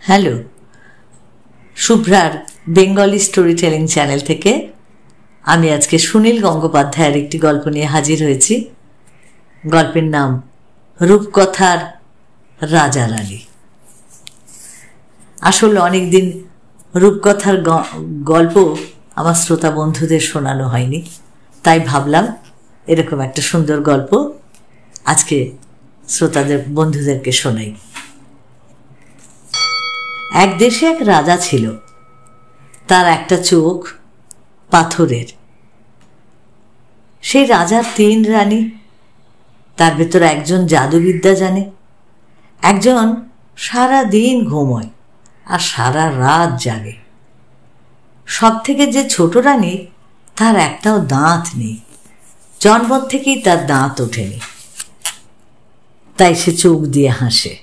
Hello, শুভ্রার Bengali story telling channel থেকে আমি আজকে সুনীল গঙ্গোপাধ্যায়ের একটি গল্প নিয়ে হাজির হয়েছি। গল্পের নাম রূপকথার রাজা রানী। আসলে অনেকদিন রূপকথার গল্প আমার শ্রোতা বন্ধুদের শোনানো হয়নি, তাই ভাবলাম এরকম একটা সুন্দর গল্প আজকে শ্রোতাদের বন্ধুদেরকে শোনাই। এক দেশে এক রাজা ছিল, তার একটা চোখ পাথরের। সেই রাজার 3 রানী, তার ভেতর একজন জাদুবিদ্যা জানে, একজন সারা দিন ঘুমোয় আর সারা রাত জাগে। সব থেকে যে ছোট রানী, তার একটাও দাঁত নেই, জন্ম থেকেই তার দাঁত ওঠেনি, তাই সে চোখ দিয়ে হাসে।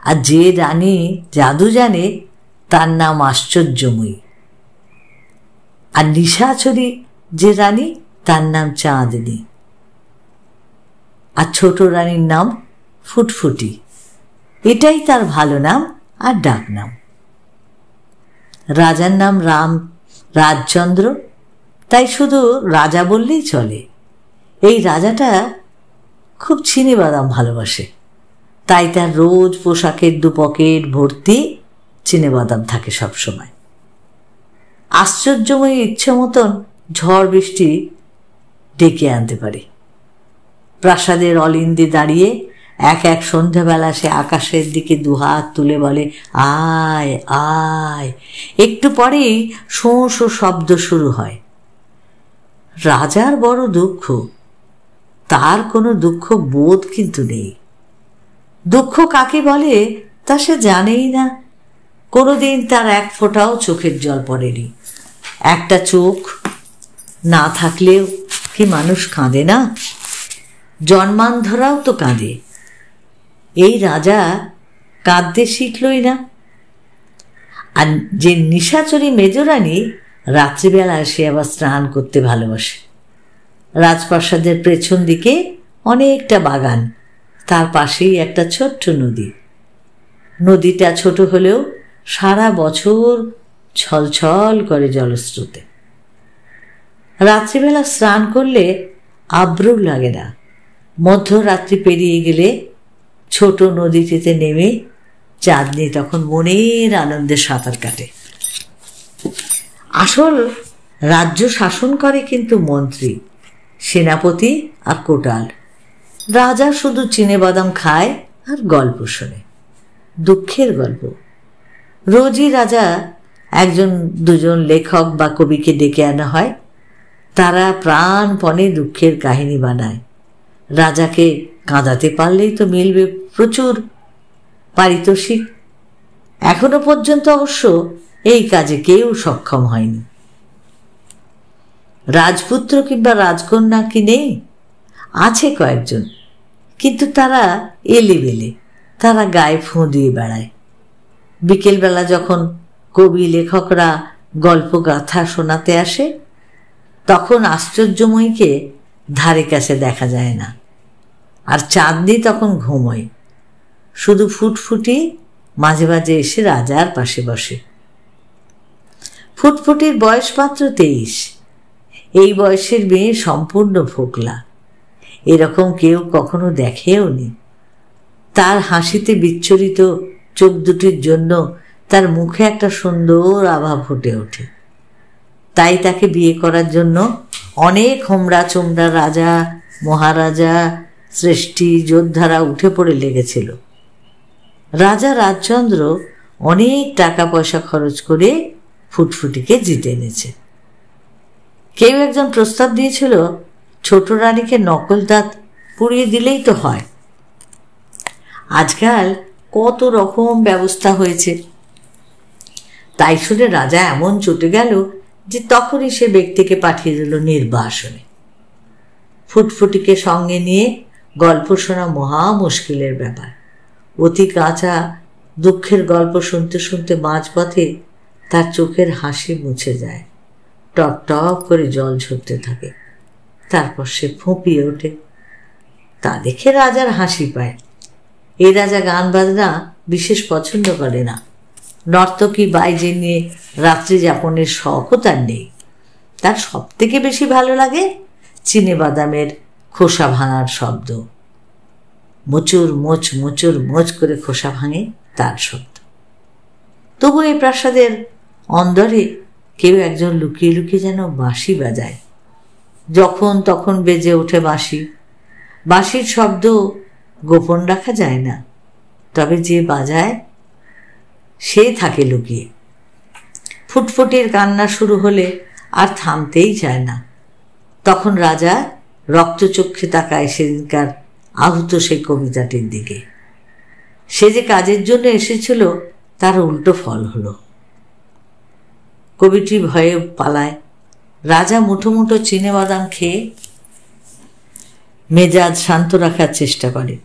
আর যে রানী জাদু জানে, তার নাম আশ্চর্যময়ী। আর নিশাচরী যে রানী, তার নাম চাঁদনী। আর ছোট রানীর নাম ফুটফুটি। এটাই তার ভালো নাম আর ডাক নাম। রাজার নাম রাজচন্দ্র, তাই শুধু রাজা বললেই চলে। এই রাজাটা খুব চিনিবাদাম ভালোবাসে, তাই তার রোজ পোশাকের 2 পকেট ভর্তি চিনেবাদাম থাকে সবসময়। আশ্চর্যময়ী ইচ্ছে মতন ঝড় বৃষ্টি ডেকে আনতে পারে। প্রাসাদের অলিন্দে দাঁড়িয়ে এক এক সন্ধ্যাবেলা সে আকাশের দিকে 2 হাত তুলে বলে, আয় আয়। একটু পরেই শোঁ শোঁ শব্দ শুরু হয়। রাজার বড় দুঃখ, তার কোনো দুঃখ বোধ কিন্তু নেই। দুঃখ কাকে বলে তা সে জানেই না। কোনোদিন তার এক ফোঁটাও চোখের জল পড়েনি। একটা চোখ না থাকলেও কি মানুষ কাঁদে না? জন্মান্ধরাও তো কাঁদে। এই রাজা কাঁদতে শিখলই না। আর যে নিশাচরী মেজরানী, রাত্রিবেলায় সে আবার স্নান করতে ভালোবাসে। রাজপ্রাসাদের পেছন দিকে অনেকটা বাগান, তার পাশেই একটা ছোট্ট নদী। নদীটা ছোট হলেও সারা বছর ছলছল করে জলস্রোতে। রাত্রিবেলা স্নান করলে আব্রু লাগে না। মধ্যরাত্রি পেরিয়ে গেলে ছোট নদীটিতে নেমে চাঁদনি তখন মনের আনন্দে সাঁতার কাটে। আসল রাজ্য শাসন করে কিন্তু মন্ত্রী, সেনাপতি আর কোটাল। রাজা শুধু চিনেবাদাম খায় আর গল্প শোনে, দুঃখের গল্প। রোজই রাজা 1-2জন লেখক বা কবিকে ডেকে আনা হয়। তারা প্রাণপণে দুঃখের কাহিনী বানায়। রাজাকে কাঁদাতে পারলেই তো মিলবে প্রচুর পারিতোষিক। এখনো পর্যন্ত অবশ্য এই কাজে কেউ সক্ষম হয়নি। রাজপুত্র কিংবা রাজকন্যা কি নেই? আছে কয়েকজন, কিন্তু তারা এলেবেলে। তারা গায়ে ফোঁ দিয়ে বেড়ায়। বিকেলবেলা যখন কবি লেখকরা গল্প গাথা শোনাতে আসে, তখন আশ্চর্যময়ীকে ধারে কাছে দেখা যায় না। আর চাঁদনি তখন ঘুমোয়। শুধু ফুটফুটি মাঝে মাঝে এসে রাজার পাশে বসে। ফুটফুটির বয়স মাত্র 23। এই বয়সের মেয়ে সম্পূর্ণ ফোকলা। এরকম কেউ কখনো দেখেও নি। তার হাসিতে বিচ্ছরিত চোখ দুটির জন্য তার মুখে একটা সুন্দর আভা ফুটে ওঠে। তাই তাকে বিয়ে করার জন্য অনেক হোমরা চোমরা রাজা, মহারাজা, শ্রেষ্ঠী, যোদ্ধারা উঠে পড়ে লেগেছিল। রাজা রাজচন্দ্র অনেক টাকা পয়সা খরচ করে ফুটফুটিকে জিতে এনেছে। কেউ একজন প্রস্তাব দিয়েছিল, ছোট রানীকে নকল দাঁত পুড়িয়ে দিলেই তো হয়। আজকাল কত রকম ব্যবস্থা হয়েছে। তাই শুনে রাজা এমন চটে গেল যে তখনই সে ব্যক্তিকে পাঠিয়ে দিল নির্বাসনে। ফুটফুটিকে সঙ্গে নিয়ে গল্প শোনা মহা মুশকিলের ব্যাপার। অতি কাঁচা দুঃখের গল্প শুনতে শুনতে মাঝপথে তার চোখের হাসি মুছে যায়। টপ টপ করে জল ঝরতে থাকে। তারপর সে ফুঁপিয়ে ওঠে। তা দেখে রাজার হাসি পায়। এই রাজা গান বাজনা বিশেষ পছন্দ করে না। নর্তকী বাইজে নিয়ে রাত্রি যাপনের শখও তার নেই। তার সব থেকে বেশি ভালো লাগে চিনে বাদামের খোসা ভাঙার শব্দ। মোচুর মোচ মোচুর মোচ করে খোসা ভাঙে তার শব্দ। তবু এই প্রাসাদের অন্দরে কেউ একজন লুকিয়ে লুকিয়ে যেন বাঁশি বাজায়। যখন তখন বেজে ওঠে বাঁশি। বাঁশির শব্দ গোপন রাখা যায় না, তবে যে বাজায় সে থাকে লুকিয়ে। ফুটফুটির কান্না শুরু হলে আর থামতেই চায় না। তখন রাজা রক্তচক্ষে তাকায় সেদিনকার আহত সেই কবিতাটির দিকে। সে যে কাজের জন্য এসেছিল তার উল্টো ফল হলো। কবিটি ভয়ে পালায়। রাজা মুঠো মুঠো চিনে বাদাম খেয়ে মেজাজ শান্ত রাখার চেষ্টা করে।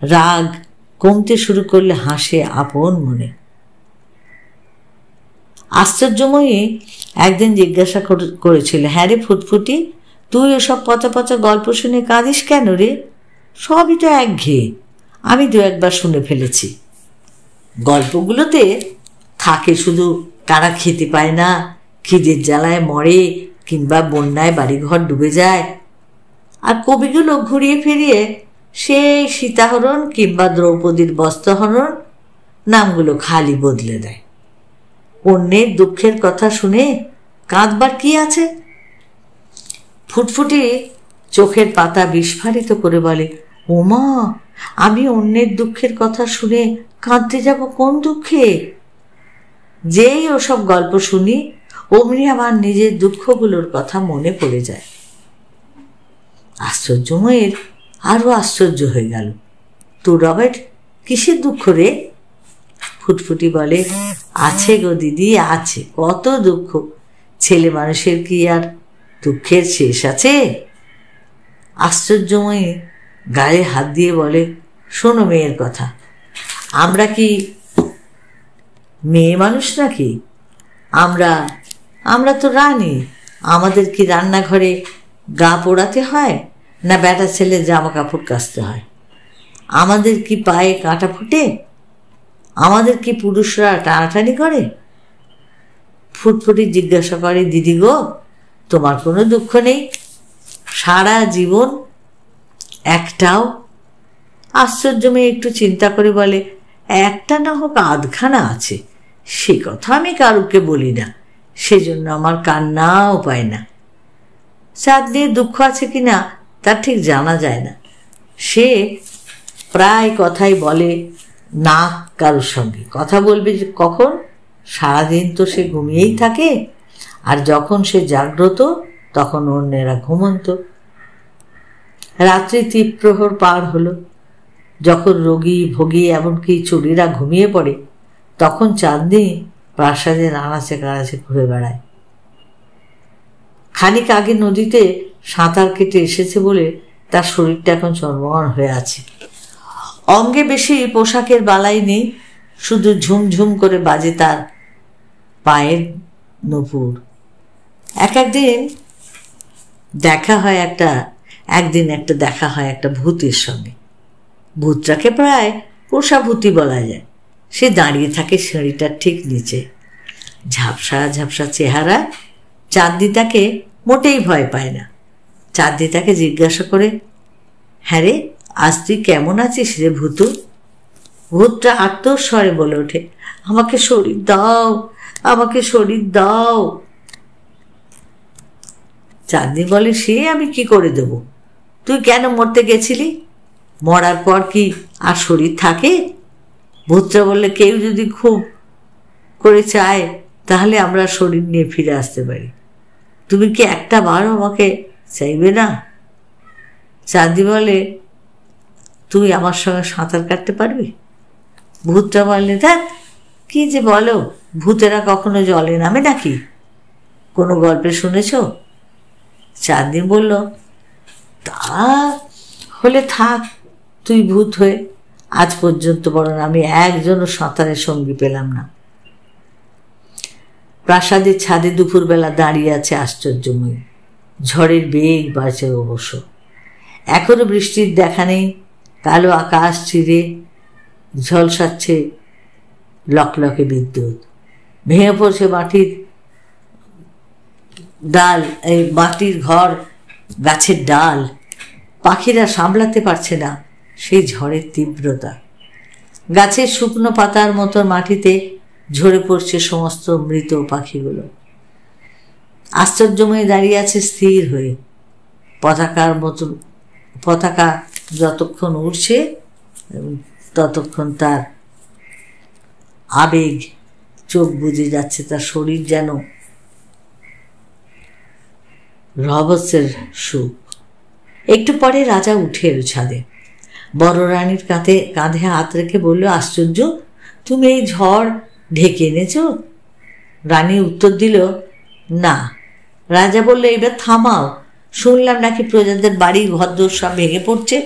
রাগ কমতে শুরু করলে হাসে আপন মনে। আশ্চর্যময়ী একদিন জিজ্ঞাসা করেছিল, হ্যাঁ রে ফুটফুটি, তুই ওসব পচা পচা গল্প শুনে কাঁদিস কেন রে? সবই তো একঘেয়ে। আমি দু একবার শুনে ফেলেছি। গল্পগুলোতে থাকে শুধু কারা খেতে পায় না, খিদের জ্বালায় মরে, কিংবা বন্যায় বাড়িঘর ডুবে যায়। আর কবিগুলো ঘুরিয়ে ফিরিয়ে সেই সীতাহরণ কিংবা দ্রৌপদীর বস্ত্রহরণ নামগুলো খালি বদলে দেয়। অন্যের দুঃখের কথা শুনে কাঁদবার কি আছে? ফুটফুটি চোখের পাতা বিস্ফারিত করে বলে, ওমা, আমি অন্যের দুঃখের কথা শুনে কাঁদতে যাব কোন দুঃখে? যেই ওসব গল্প শুনি অমনি আমার নিজের দুঃখগুলোর কথা মনে পড়ে যায়। আশ্চর্যময়ের আরো আশ্চর্য হয়ে গেল। তোর আবার কিসের দুঃখ রে? ফুটফুটি বলে, আছে গো দিদি, আছে, কত দুঃখ। ছেলে মানুষের কি আর দুঃখের শেষ আছে? আশ্চর্যময়ী গায়ে হাত দিয়ে বলে, শোনো মেয়ের কথা, আমরা কি মেয়ে মানুষ নাকি? আমরা তো রানী। আমাদের কি রান্নাঘরে গা পোড়াতে হয়, না বেটা ছেলে জামা কাপড় কাচতে হয়? আমাদের কি পায়ে কাঁটা ফুটে? আমাদের কি পুরুষরা টানাটানি করে? ফুটফুটি জিজ্ঞাসা করে, দিদি গো, তোমার কোনো দুঃখ নেই সারা জীবন? একটাও? আশ্চর্য মেয়ে একটু চিন্তা করে বলে, একটা না হোক আধখানা আছে। সে কথা আমি কারুকে বলি না, সেজন্য আমার কান্নাও পায় না। চাঁদনির দুঃখ আছে কিনা তার ঠিক জানা যায় না। সে প্রায় কথাই বলে না কারোর সঙ্গে। কথা বলবে কখন? সারাদিন তো সে ঘুমিয়েই থাকে, আর যখন সে জাগ্রত তখন অন্যেরা ঘুমন্ত। রাত্রি তীব্রহর পার হলো। যখন রোগী ভোগী এমনকি চুরিরা ঘুমিয়ে পড়ে, তখন চাঁদনি প্রাসাদের আনাচে কানাচে ঘুরে বেড়ায়। খানিক আগে নদীতে সাঁতার কেটে এসেছে বলে তার শরীরটা এখন চর্মমান হয়ে আছে। অঙ্গে বেশি পোশাকের বালাই নেই, শুধু ঝুমঝুম করে বাজে তার পায়ের নূপুর। একদিন দেখা হয় একটা ভূতের সঙ্গে। ভূতটাকে প্রায় পোষা ভূতি বলা যায়। সে দাঁড়িয়ে থাকে সিঁড়িটার ঠিক নিচে, ঝাপসা ঝাপসা চেহারা। চাঁদনি তাকে মোটেই ভয় পায় না। চাঁদনি তাকে জিজ্ঞাসা করে, হ্যাঁ রে, আজ তুই কেমন আছিস রে ভূতু? ভূতটা আত্মস্বরে বলে ওঠে, আমাকে শরীর দাও, আমাকে শরীর দাও। চাঁদনি বলে, সে আমি কি করে দেব? তুই কেন মরতে গেছিলি? মরার পর কি আর শরীর থাকে? ভূতটা বললে, কেউ যদি খুব করে চায় তাহলে আমরা শরীর নিয়ে ফিরে আসতে পারি। তুমি কি একটা বার আমাকে চাইবে না? চাঁদনি বলে, তুই আমার সঙ্গে সাঁতার কাটতে পারবি? ভূতটা বললে, দেখ কি যে বলো, ভূতেরা কখনো জলে নামে নাকি? কোনো গল্পে শুনেছ? চাঁদনি বলল, তা হলে থাক তুই ভূত হয়ে। আজ পর্যন্ত বরং আমি একজনও সাঁতারের সঙ্গী পেলাম না। প্রাসাদের ছাদে দুপুরবেলা দাঁড়িয়ে আছে আশ্চর্যময়ী। ঝড়ের বেগ বাড়ছে অবশ্য। এখনো বৃষ্টির দেখা নেই। কালো আকাশ চিরে ঝলসাচ্ছে লকলকে বিদ্যুৎ। ভেঙে পড়ছে মাটির ডাল, এই মাটির ঘর, গাছের ডাল। পাখিরা সামলাতে পারছে না সেই ঝড়ের তীব্রতা। গাছের শুকনো পাতার মতো মাটিতে ঝরে পড়ছে সমস্ত মৃত পাখিগুলো। আশ্চর্যময় দাঁড়িয়ে আছে স্থির হয়ে। পতাকার মতো পতাকা যতক্ষণ উড়ছে ততক্ষণ তার আবেগ চোখ বুজে যাচ্ছে, তার শরীর যেন রহস্যের সুখ। একটু পরে রাজা উঠে এলো ছাদে। বড় রানীর কাঁধে হাত রেখে বলল, আশ্চর্য, তুমি এই ঝড় ঢেকে এনেছ? রানী উত্তর দিল, না। রাজা বলল, এবার থামাও, শুনলাম নাকি প্রজাদের বাড়ি ঘরদোর সব ভেঙে পড়ছে।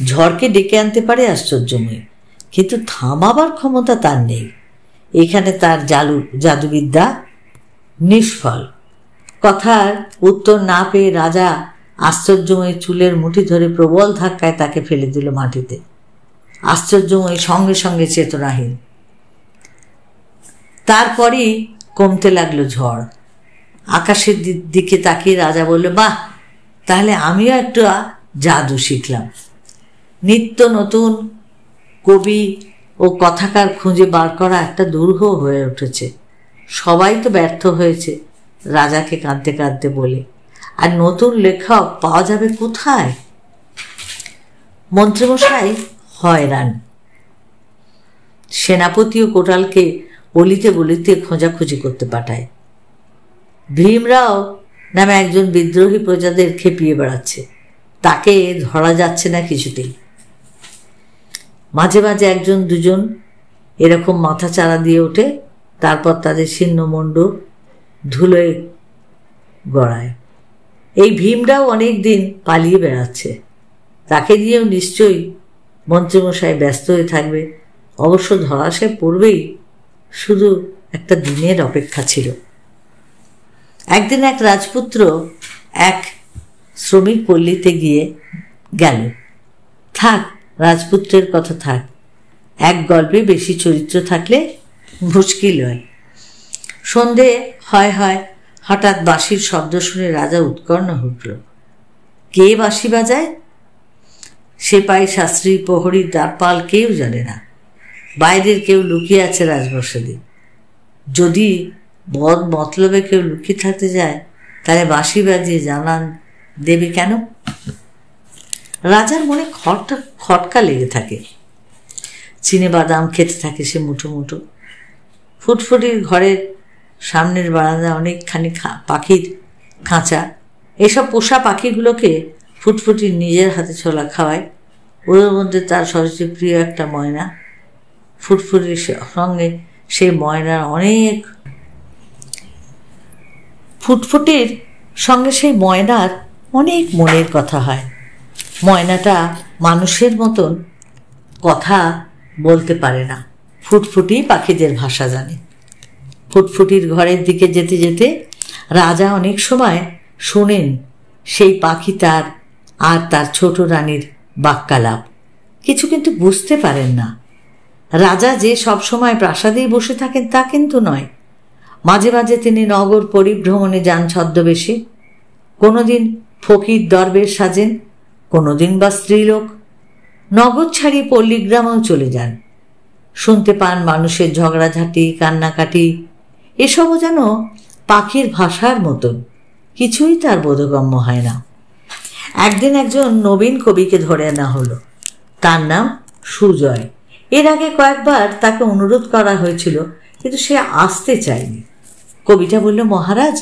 ঝড়কে ডেকে আনতে পারে আশ্চর্যময়, কিন্তু থামাবার ক্ষমতা তার নেই। এখানে তার জাদুবিদ্যা নিষ্ফল। কথার উত্তর না পেয়ে রাজা আশ্চর্যময় চুলের মুঠি ধরে প্রবল ধাক্কায় তাকে ফেলে দিল মাটিতে। আশ্চর্যময় সঙ্গে সঙ্গে চেতনাহীন। তারপরই কমতে লাগলো ঝড়। আকাশের দিকে তাকিয়ে রাজা বলল, বাহ, তাহলে আমিও একটু জাদু শিখলাম। নিত্য নতুন কবি ও কথাকার খুঁজে বার করা একটা দুরূহ হয়ে উঠেছে। সবাই তো ব্যর্থ হয়েছে, রাজাকে কাঁদতে কাঁদতে বলে, আর নতুন লেখক পাওয়া যাবে কোথায়? মন্ত্রীমশাই হয়রান। সেনাপতি ও কোটালকে অলিতে গলিতে খোঁজাখুঁজি করতে পাঠায়। ভীমরাও নামে একজন বিদ্রোহী প্রজাদের খেপিয়ে বেড়াচ্ছে, তাকে ধরা যাচ্ছে না কিছুতেই। মাঝে মাঝে একজন দুজন এরকম মাথা চারা দিয়ে ওঠে, তারপর তাদের ছিন্নমণ্ড ধুলোয় গড়ায়। এই ভীমরাও অনেক দিন পালিয়ে বেড়াচ্ছে, তাকে দিয়েও নিশ্চয়ই মন্ত্রীমশাই ব্যস্ত হয়ে থাকবে। অবশ্য ধরা সে পড়বেই, শুধু একটা দিনের অপেক্ষা ছিল। একদিন এক রাজপুত্র এক শ্রমিক পল্লীতে গিয়ে গেল। থাক, রাজপুত্রের কথা থাক, এক গল্পে বেশি চরিত্র থাকলে মুশকিল হয়। সন্ধে হয় হয় হঠাৎ বাঁশির শব্দ শুনে রাজা উৎকর্ণ উঠল। কে বাঁশি বাজায়? সেপাই, শাস্ত্রী, প্রহরী, দ্বারপাল কেউ জানে না। বাইরের কেউ লুকিয়ে আছে রাজপ্রাসাদে। যদি বদ মতলবে কেউ লুকিয়ে থাকতে যায়, তাহলে বাঁশি বাজিয়ে জানান দেবে কেন? রাজার মনে খটকা লেগে থাকে। চিনে বাদাম খেতে থাকে সে মুঠো মুঠো। ফুটফুটির ঘরের সামনের বারান্দা অনেকখানি পাখির খাঁচা। এসব পোষা পাখিগুলোকে ফুটফুটির নিজের হাতে ছোলা খাওয়ায়। ওদের মধ্যে তার সবচেয়ে প্রিয় একটা ময়না। ফুটফুটির সঙ্গে সেই ময়নার অনেক মনের কথা হয়। ময়নাটা মানুষের মতন কথা বলতে পারে না, ফুটফুটি পাখিদের ভাষা জানে। ফুটফুটির ঘরের দিকে যেতে যেতে রাজা অনেক সময় শোনেন সেই পাখি তার আর তার ছোট রানীর বাক্যালাপ। কিছু কিন্তু বুঝতে পারেন না। রাজা যে সব সময় প্রাসাদেই বসে থাকেন তা কিন্তু নয়। মাঝে মাঝে তিনি নগর পরিভ্রমণে যান ছদ্মবেশে। কোনোদিন ফকির দরবেশ সাজেন, কোনোদিন বা স্ত্রীলোক। নগর ছাড়িয়ে পল্লীগ্রামেও চলে যান। শুনতে পান মানুষের ঝগড়াঝাঁটি, কান্নাকাটি। এসবও যেন পাখির ভাষার মতন, কিছুই তার বোধগম্য হয় না। একদিন একজন নবীন কবিকে ধরে আনা হলো। তার নাম সুজয়। এর আগে কয়েকবার তাকে অনুরোধ করা হয়েছিল, কিন্তু সে আসতে চায়নি। কবিটা বলল, মহারাজ,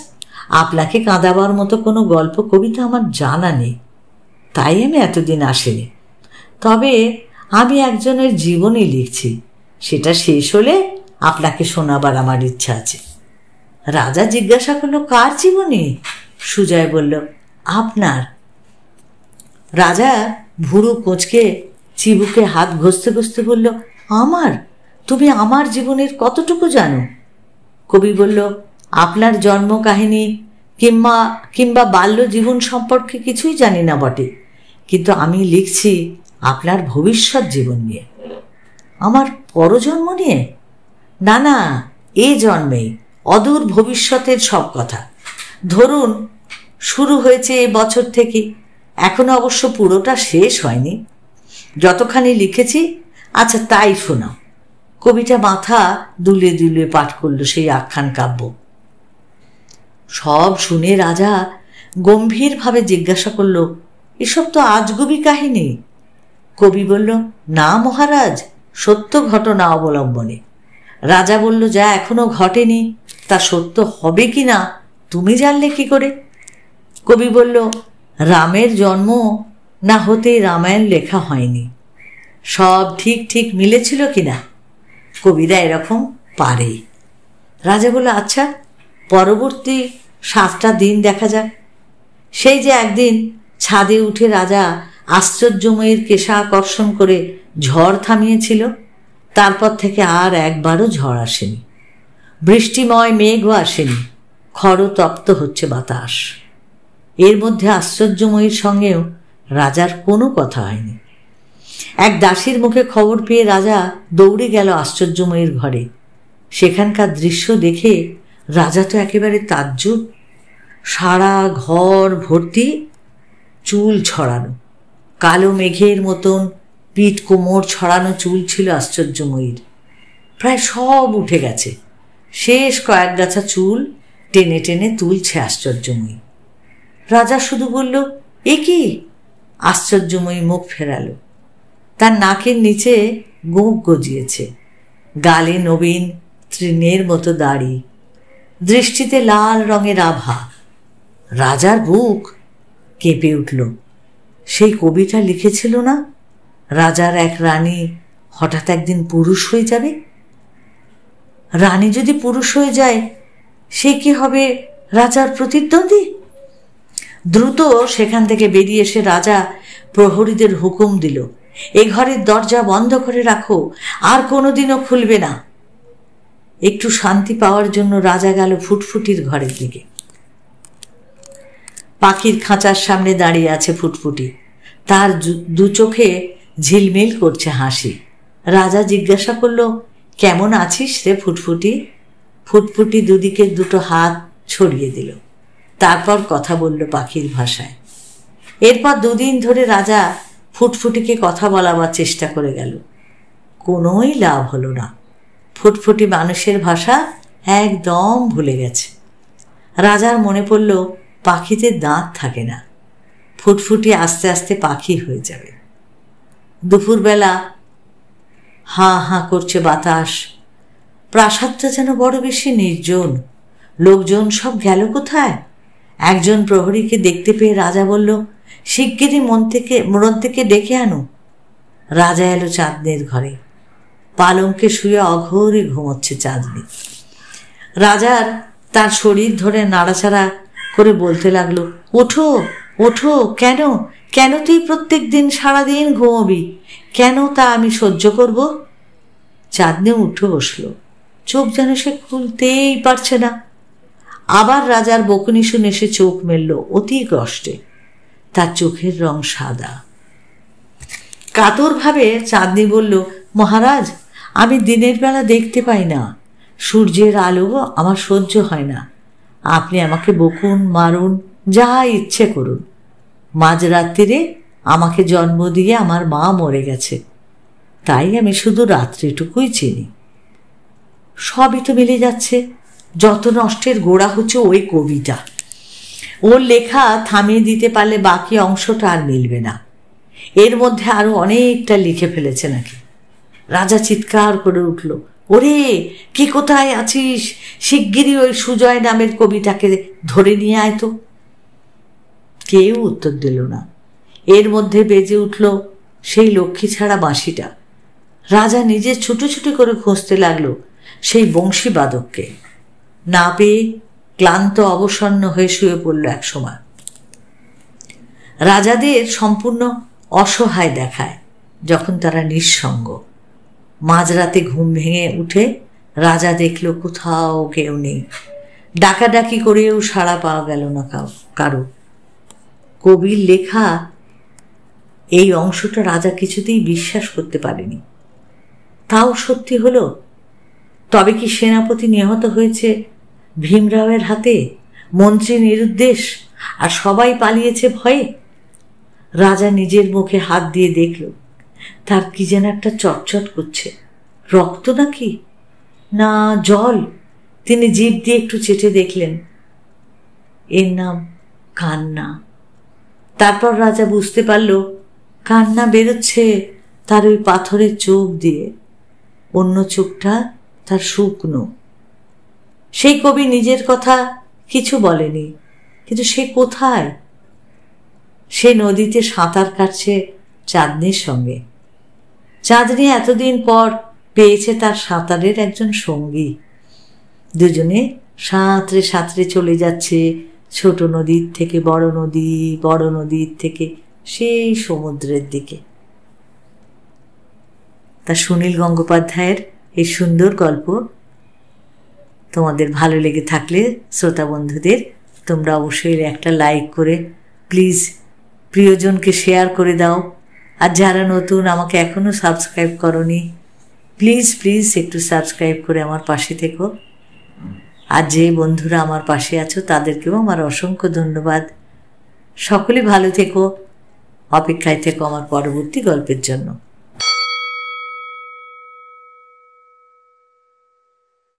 আপনাকে কাঁদাবার মতো কোনো গল্প কবিতা আমার জানা নেই, তাই আমি এতদিন আসিনি। তবে আমি একজনের জীবনী লিখছি, সেটা শেষ হলে আপনাকে শোনাবার আমার ইচ্ছা আছে। রাজা জিজ্ঞাসা করলো, কার জীবনী? সুজয় বলল, আপনার। রাজা ভুরু কোঁচকে চিবুকে হাত ঘষতে ঘষতে বলল, আমার? তুমি আমার জীবনের কতটুকু জানো? কবি বলল, আপনার জন্ম কাহিনী কিংবা বাল্য জীবন সম্পর্কে কিছুই জানি না বটে, কিন্তু আমি লিখছি আপনার ভবিষ্যৎ জীবন নিয়ে। আমার পরজন্ম নিয়ে? না না, এ জন্মেই, অদূর ভবিষ্যতের সব কথা। ধরুন শুরু হয়েছে এ বছর থেকে, এখনো অবশ্য পুরোটা শেষ হয়নি। যতখানি লিখেছি, আচ্ছা তাই শোনাও। কবিটা মাথা দুলিয়ে দুলিয়ে পাঠ করল সেই আখ্যান কাব্য। সব শুনে রাজা গম্ভীরভাবে জিজ্ঞাসা করল, এসব তো আজগুবি কাহিনী। কবি বলল, না মহারাজ, সত্য ঘটনা অবলম্বনে। রাজা বলল, যা এখনো ঘটেনি তা সত্য হবে কি না তুমি জানলে কি করে? কবি বলল, রামের জন্ম না হতেই রামায়ণ লেখা হয়নি। সব ঠিক ঠিক মিলেছিল কিনা? কবিরা এরকম পারে। রাজা বলল, আচ্ছা পরবর্তী 7টা দিন দেখা যাক। সেই যে একদিন ছাদে উঠে রাজা আশ্চর্যময়ীর কেশাকর্ষণ করে ঝড় থামিয়েছিল, তারপর থেকে আর একবারও ঝড় আসেনি। বৃষ্টিময় মেঘও আসেনি। খড়তপ্ত হচ্ছে বাতাস। এর মধ্যে আশ্চর্যময়ীর সঙ্গেও রাজার কোনো কথা হয়নি। এক দাসীর মুখে খবর পেয়ে রাজা দৌড়ে গেল আশ্চর্যময়ীর ঘরে। সেখানকার দৃশ্য দেখে রাজা তো একেবারে তাজ্জব। সারা ঘর ভর্তি চুল ছড়ানো, কালো মেঘের মতন পিঠ কোমর ছড়ানো চুল ছিল আশ্চর্যময়ীর। প্রায় সব উঠে গেছে। শেষ কয়েকগাছা চুল টেনে টেনে তুলছে আশ্চর্যময়ী। রাজা শুধু বলল, এ কি? আশ্চর্যময়ী মুখ ফেরালো। তার নাকের নিচে গোঁফ গজিয়েছে, গালে নবীন তৃণের মতো দাড়ি, দৃষ্টিতে লাল রঙের আভা। রাজার বুক কেঁপে উঠল। সেই কবিতা লিখেছিল না, রাজার এক রানী হঠাৎ একদিন পুরুষ হয়ে যাবে। রানী যদি পুরুষ হয়ে যায়, সে কি হবে রাজার প্রতিদ্বন্দ্বী? দ্রুত সেখান থেকে বেরিয়ে এসে রাজা প্রহরীদের হুকুম দিল, এ ঘরের দরজা বন্ধ করে রাখো, আর কোনোদিনও খুলবে না। একটু শান্তি পাওয়ার জন্য রাজা গেল ফুটফুটির ঘরের দিকে। পাখির খাঁচার সামনে দাঁড়িয়ে আছে ফুটফুটি। তার দু চোখে ঝিলমিল করছে হাসি। রাজা জিজ্ঞাসা করল, কেমন আছিস রে ফুটফুটি? ফুটফুটি দুদিকে দুটো হাত ছড়িয়ে দিল। তারপর কথা বলল পাখির ভাষায়। এরপর 2 দিন ধরে রাজা ফুটফুটিকে কথা বলাবার চেষ্টা করে গেল। কোনোই লাভ হলো না। ফুটফুটি মানুষের ভাষা একদম ভুলে গেছে। রাজার মনে পড়ল, পাখিতে দাঁত থাকে না। ফুটফুটি আস্তে আস্তে পাখি হয়ে যাবে। দুপুরবেলা হাঁ হাঁ করছে বাতাস। প্রাসাদটা যেন বড় বেশি নির্জন। লোকজন সব গেল কোথায়? একজন প্রহরীকে দেখতে পেয়ে রাজা বলল, শিগগিরই মরণ থেকে ডেকে আনো। রাজা এলো চাঁদনির ঘরে। পালঙ্কে শুয়ে অঘোরে ঘুমোচ্ছে চাঁদনি। রাজার তার শরীর ধরে নাড়াচাড়া করে বলতে লাগলো, ওঠো ওঠো, কেন কেন তুই প্রত্যেক দিন সারাদিন ঘুমোবি? কেন তা আমি সহ্য করব? চাঁদনি উঠে বসলো। চোখ যেন সে খুলতেই পারছে না। আবার রাজার বকুনি শুনে সে চোখ মেলল অতি কষ্টে। তার চোখের রং সাদা। কাতরভাবে চাঁদনি বলল, মহারাজ, আমি দিনের বেলা দেখতে পাই না। সূর্যের আলো আমার সহ্য হয় না। আপনি আমাকে বকুন, মারুন, যা ইচ্ছে করুন। মাঝরাত্রিরে আমাকে জন্ম দিয়ে আমার মা মরে গেছে, তাই আমি শুধু রাত্রিটুকুই চিনি। সবই তো মিলে যাচ্ছে। যত নষ্টের গোড়া হচ্ছে ওই কবিতা। ওর লেখা থামিয়ে দিতে পারলে বাকি অংশটা আর মিলবে না। এর মধ্যে আরো অনেকটা লিখে ফেলেছে নাকি। রাজা চিৎকার করে উঠল, ওরে কি কোথায় আছিস? শিগগিরই ওই সুজয় নামের কবিটাকে ধরে নিয়ে আয় তো। কেউ উত্তর দিল না। এর মধ্যে বেজে উঠল সেই লক্ষ্মী ছাড়া বাঁশিটা। রাজা নিজে ছুটো ছুটি করে খুঁজতে লাগলো সেই বংশীবাদককে। না পেয়ে ক্লান্ত অবসন্ন হয়ে শুয়ে পড়ল এক সময়। রাজাদের সম্পূর্ণ অসহায় দেখায় যখন তারা নিঃসঙ্গ। মাঝরাতে ঘুম ভেঙে উঠে রাজা দেখল কোথাও কেউ নেই। ডাকাডাকি করেও সাড়া পাওয়া গেল না কারো। কবির লেখা এই অংশটা রাজা কিছুতেই বিশ্বাস করতে পারেনি। তাও সত্যি হলো। তবে কি সেনাপতি নিহত হয়েছে ভীমরাওয়ের হাতে, মন্ত্রী নিরুদ্দেশ, আর সবাই পালিয়েছে ভয়ে? রাজা নিজের মুখে হাত দিয়ে দেখল, তার কি যেন একটা চটচট করছে। রক্ত নাকি, না জল? তিনি জিভ দিয়ে একটু চেটে দেখলেন। এর নাম কান্না। তারপর রাজা বুঝতে পারল কান্না বেরোচ্ছে তার ওই পাথরের চোখ দিয়ে। অন্য চোখটা তার শুকনো। সেই কবি নিজের কথা কিছু বলেনি, কিন্তু সে কোথায়? সে নদীতে সাঁতার কাটছে চাঁদনির সঙ্গে। চাঁদনি এতদিন পর পেয়েছে তার সাঁতারের একজন সঙ্গী। দুজনে সাঁতরে সাঁতরে চলে যাচ্ছে ছোট নদীর থেকে বড় নদী, বড় নদীর থেকে সেই সমুদ্রের দিকে। তা সুনীল গঙ্গোপাধ্যায়ের এই সুন্দর গল্প তোমাদের ভালো লেগে থাকলে শ্রোতা বন্ধুদের তোমরা অবশ্যই একটা লাইক করে প্লিজ প্রিয়জনকে শেয়ার করে দাও। আর যারা নতুন, আমাকে এখনও সাবস্ক্রাইব করনি, প্লিজ প্লিজ একটু সাবস্ক্রাইব করে আমার পাশে থেকো। আর যে বন্ধুরা আমার পাশে আছো তাদেরকেও আমার অসংখ্য ধন্যবাদ। সকলে ভালো থেকো, অপেক্ষায় থেকো আমার পরবর্তী গল্পের জন্য।